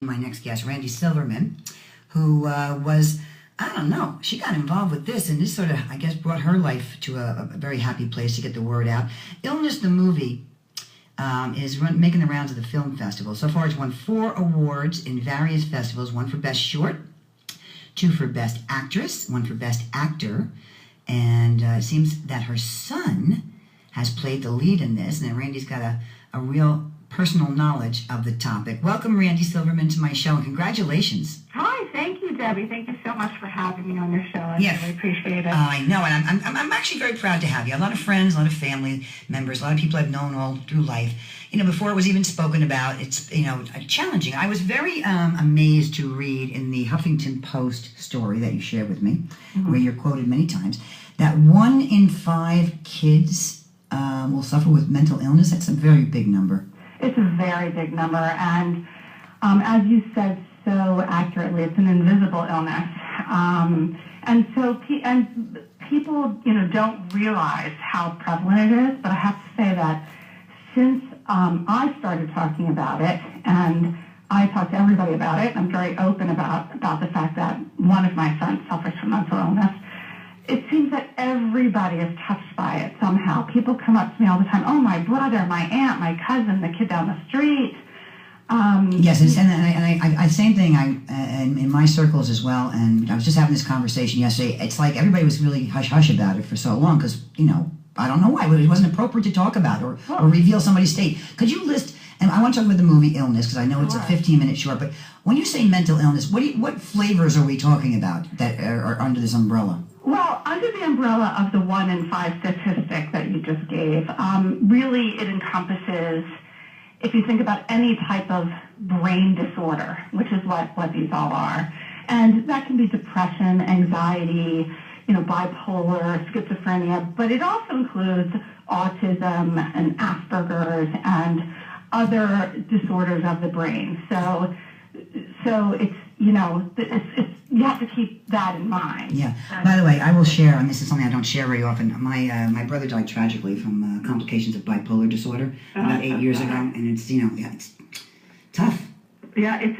My next guest, Randi Silverman, who was, I don't know, she got involved with this, and this sort of, I guess, brought her life to a very happy place to get the word out. Illness, the movie, is making the rounds of the film festival. So far, it's won 4 awards in various festivals, 1 for Best Short, 2 for Best Actress, 1 for Best Actor, and it seems that her son has played the lead in this, and Randi's got a real personal knowledge of the topic. Welcome, Randi Silverman, to my show, and congratulations. Hi, thank you, Debbie. Thank you so much for having me on your show. I really appreciate it. I know, and I'm actually very proud to have you. A lot of friends, a lot of family members, a lot of people I've known all through life. You know, before it was even spoken about, it's, you know, challenging. I was very amazed to read in the Huffington Post story that you shared with me, where you're quoted many times, that 1 in 5 kids will suffer with mental illness. That's a very big number. It's a very big number, and as you said so accurately, it's an invisible illness, and so people, you know, don't realize how prevalent it is. But I have to say that since I started talking about it, and I talk to everybody about it, I'm very open about the fact that one of my sons suffers from mental illness. It seems that everybody is touched by it somehow. People come up to me all the time, oh, my brother, my aunt, my cousin, the kid down the street. Yes, and I same thing in my circles as well, and I was just having this conversation yesterday. It's like everybody was really hush-hush about it for so long because, you know, I don't know why, but it wasn't appropriate to talk about or reveal somebody's state. Could you list, and I want to talk about the movie Illness because I know it's a 15-minute short, but when you say mental illness, what flavors are we talking about that are under this umbrella? Well, under the umbrella of the 1 in 5 statistic that you just gave, really it encompasses, if you think about any type of brain disorder, which is what these all are, and that can be depression, anxiety, you know, bipolar, schizophrenia, but it also includes autism and Asperger's and other disorders of the brain. So it's, you know, it's you have to keep that in mind. Yeah. By the way, I will share, and this is something I don't share very often. My brother died tragically from complications of bipolar disorder about 8 years ago, and it's, you know, it's tough. Yeah, it's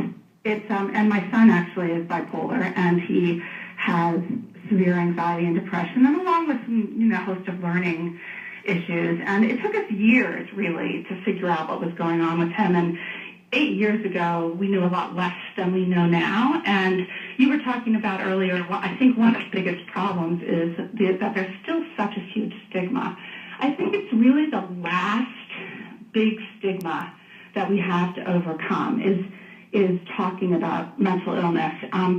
and my son actually is bipolar, and he has severe anxiety and depression, and along with some, you know, host of learning issues. And it took us years really to figure out what was going on with him. And 8 years ago, we knew a lot less than we know now. And you were talking about earlier, I think one of the biggest problems is that there's still such a huge stigma. I think it's really the last big stigma that we have to overcome is talking about mental illness.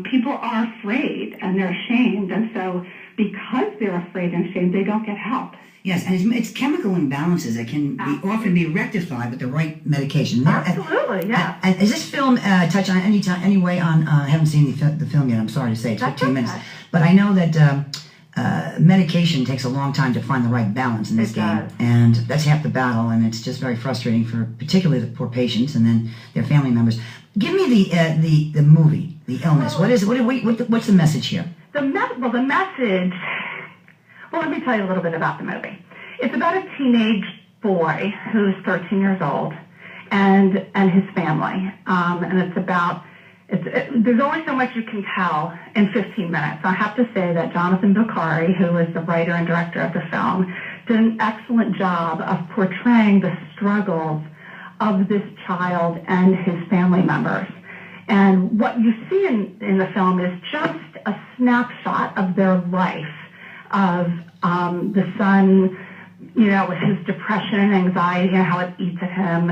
People are afraid and they're ashamed, and so because they're afraid and ashamed, they don't get help. Yes, and it's chemical imbalances that can often be rectified with the right medication. Absolutely, yeah. And is this film touch on any way on? I haven't seen the film yet. I'm sorry to say, it's 15 minutes, but I know that medication takes a long time to find the right balance in this game, and that's half the battle. And it's just very frustrating for particularly the poor patients and then their family members. Give me the movie, the illness. What is it? What's the message here? The message. Well, let me tell you a little bit about the movie. It's about a teenage boy who's 13 years old and his family. And it's about, there's only so much you can tell in 15 minutes. I have to say that Jonathan Bukhari, who is the writer and director of the film, did an excellent job of portraying the struggles of this child and his family members. And what you see in the film is just a snapshot of their life, of the son, you know, with his depression and anxiety and how it eats at him.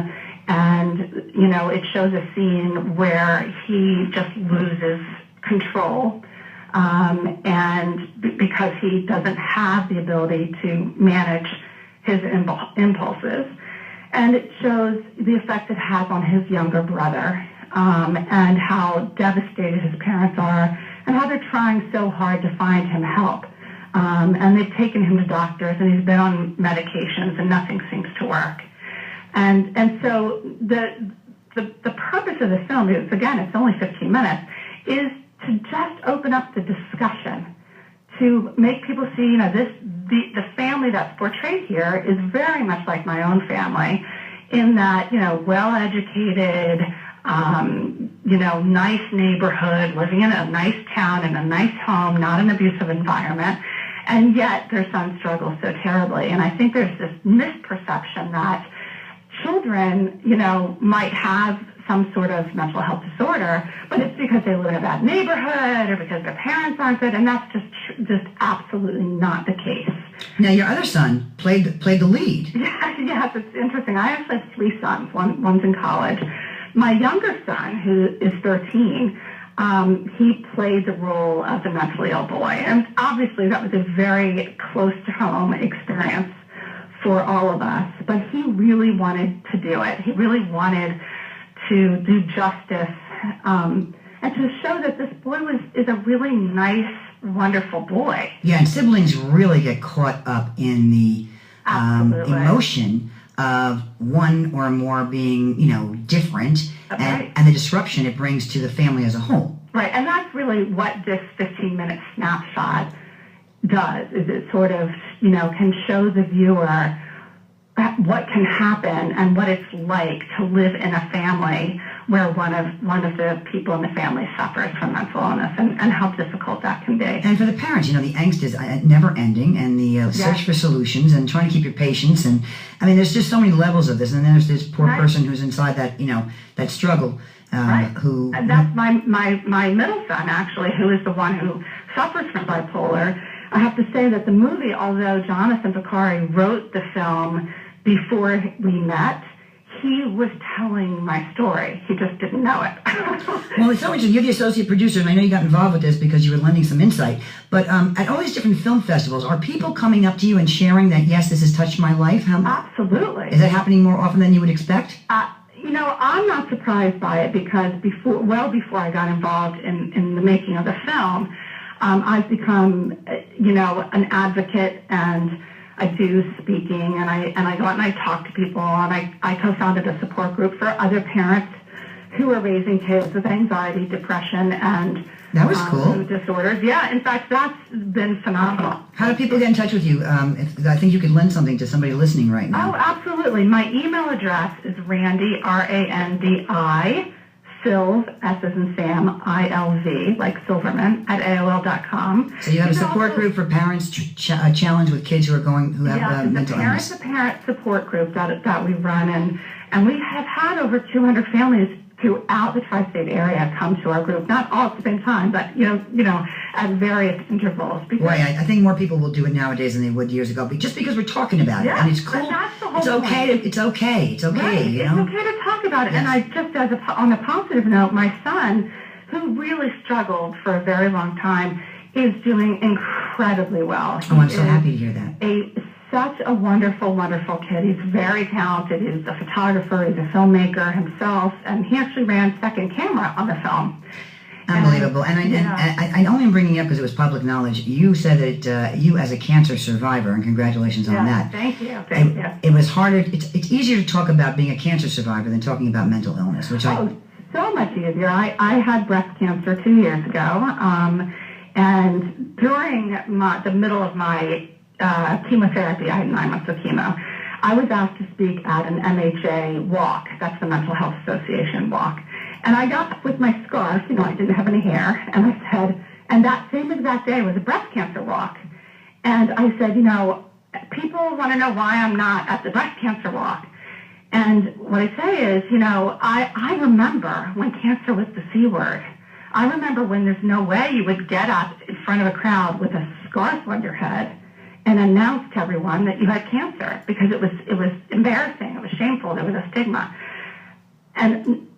And, you know, it shows a scene where he just loses control and because he doesn't have the ability to manage his impulses. And it shows the effect it has on his younger brother and how devastated his parents are and how they're trying so hard to find him help. And they've taken him to doctors, and he's been on medications, and nothing seems to work. And so the purpose of the film is, again, it's only 15 minutes, is to just open up the discussion, to make people see, you know, the family that's portrayed here is very much like my own family, in that, you know, well-educated, nice neighborhood, living in a nice town, in a nice home, not an abusive environment, and yet their son struggles so terribly. And I think there's this misperception that children, might have some sort of mental health disorder, but it's because they live in a bad neighborhood or because their parents aren't good, and that's just absolutely not the case. Now, your other son played the lead. Yes, it's interesting. I actually have 3 sons. One's in college. My younger son, who is 13, he played the role of the mentally ill boy, and obviously that was a very close-to-home experience for all of us, but he really wanted to do it. He really wanted to do justice and to show that this boy is a really nice, wonderful boy. Yeah, and siblings really get caught up in the emotion of one or more being, different, and the disruption it brings to the family as a whole. Right, and that's really what this 15-minute snapshot does, is it sort of, can show the viewer what can happen and what it's like to live in a family where one of the people in the family suffers from mental illness, and how difficult that can be. And for the parents, the angst is never ending, and the search for solutions and trying to keep your patience. And I mean, there's just so many levels of this. And then there's this poor person who's inside that, that struggle. Who? And that's my middle son, actually, who is the one who suffers from bipolar. I have to say that the movie, although Jonathan Vicari wrote the film before we met, he was telling my story. He just didn't know it. Well, it's so interesting. You're the associate producer, and I know you got involved with this because you were lending some insight. But at all these different film festivals, are people coming up to you and sharing that, yes, this has touched my life? Absolutely. Is that happening more often than you would expect? I'm not surprised by it because before I got involved in the making of the film, I've become, an advocate, and I do speaking, and I go out and I talk to people, and I co-founded a support group for other parents who are raising kids with anxiety, depression, and that was cool. Mood disorders. Yeah, in fact, that's been phenomenal. How do people get in touch with you? I think you could lend something to somebody listening right now. Oh, absolutely. My email address is Randi, R-A-N-D-I, Silv, S as in Sam, I-L-V, like Silverman, at AOL.com. So you have a support group for parents challenged with kids who have mental illness. It's a parent support group that we run, and we have had over 200 families throughout the tri-state area come to our group, not all at the same time, but at various intervals. Boy, I think more people will do it nowadays than they would years ago, just because we're talking about it, and it's cool. That's the whole it's okay. Point. It's okay. It's okay. Right. It's okay to talk about it. Yes. And I just, on a positive note, my son, who really struggled for a very long time, is doing incredibly well. I'm so happy to hear that. Such a wonderful, wonderful kid. He's very talented. He's a photographer. He's a filmmaker himself, and he actually ran second camera on the film. Unbelievable. And I only am bringing it up because it was public knowledge. You said that you, as a cancer survivor, and congratulations on that. Thank you. It was harder. It's easier to talk about being a cancer survivor than talking about mental illness, so much easier. I had breast cancer 2 years ago, and during the middle of my chemotherapy, I had 9 months of chemo, I was asked to speak at an MHA walk. That's the Mental Health Association walk. And I got up with my scarf, I didn't have any hair, and I said, and that same exact day was a breast cancer walk. And I said, people want to know why I'm not at the breast cancer walk. And what I say is, I remember when cancer was the C word. I remember when there's no way you would get up in front of a crowd with a scarf on your head and announce to everyone that you had cancer, because it was embarrassing, it was shameful, there was a stigma. And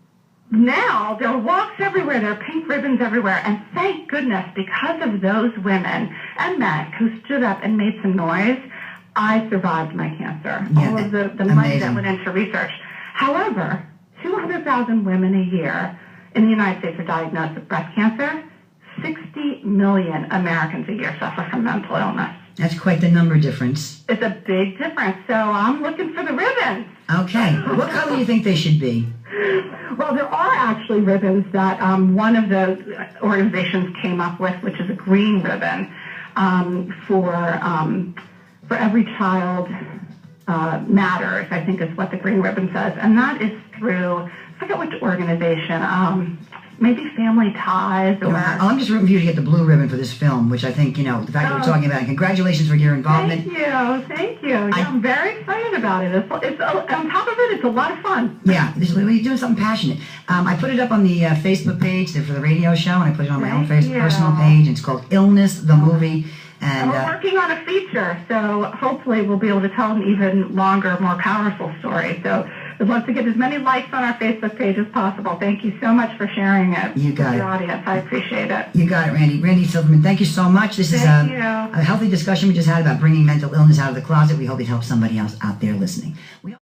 now there are walks everywhere, there are pink ribbons everywhere, and thank goodness, because of those women and men who stood up and made some noise, I survived my cancer. Yeah, all of the money that went into research. However, 200,000 women a year in the United States are diagnosed with breast cancer. 60 million Americans a year suffer from mental illness. That's quite the number difference. It's a big difference. So I'm looking for the ribbons. Okay. What color do you think they should be? Well, there are actually ribbons that one of the organizations came up with, which is a green ribbon for every child matters, I think is what the green ribbon says. And that is through, I forget which organization, maybe family ties or... I'm just rooting for you to get the blue ribbon for this film, which I think, the fact that we're talking about it. Congratulations for your involvement. Thank you. I'm very excited about it. It's on top of it, it's a lot of fun. Yeah, you're doing something passionate. I put it up on the Facebook page for the radio show, and I put it on my own personal page, and it's called Illness, the Movie. And we're working on a feature, so hopefully we'll be able to tell an even longer, more powerful story. So we'd love to get as many likes on our Facebook page as possible. Thank you so much for sharing it with the audience. I appreciate it. You got it, Randy. Randi Silverman, thank you so much. This is a healthy discussion we just had about bringing mental illness out of the closet. We hope it helps somebody else out there listening.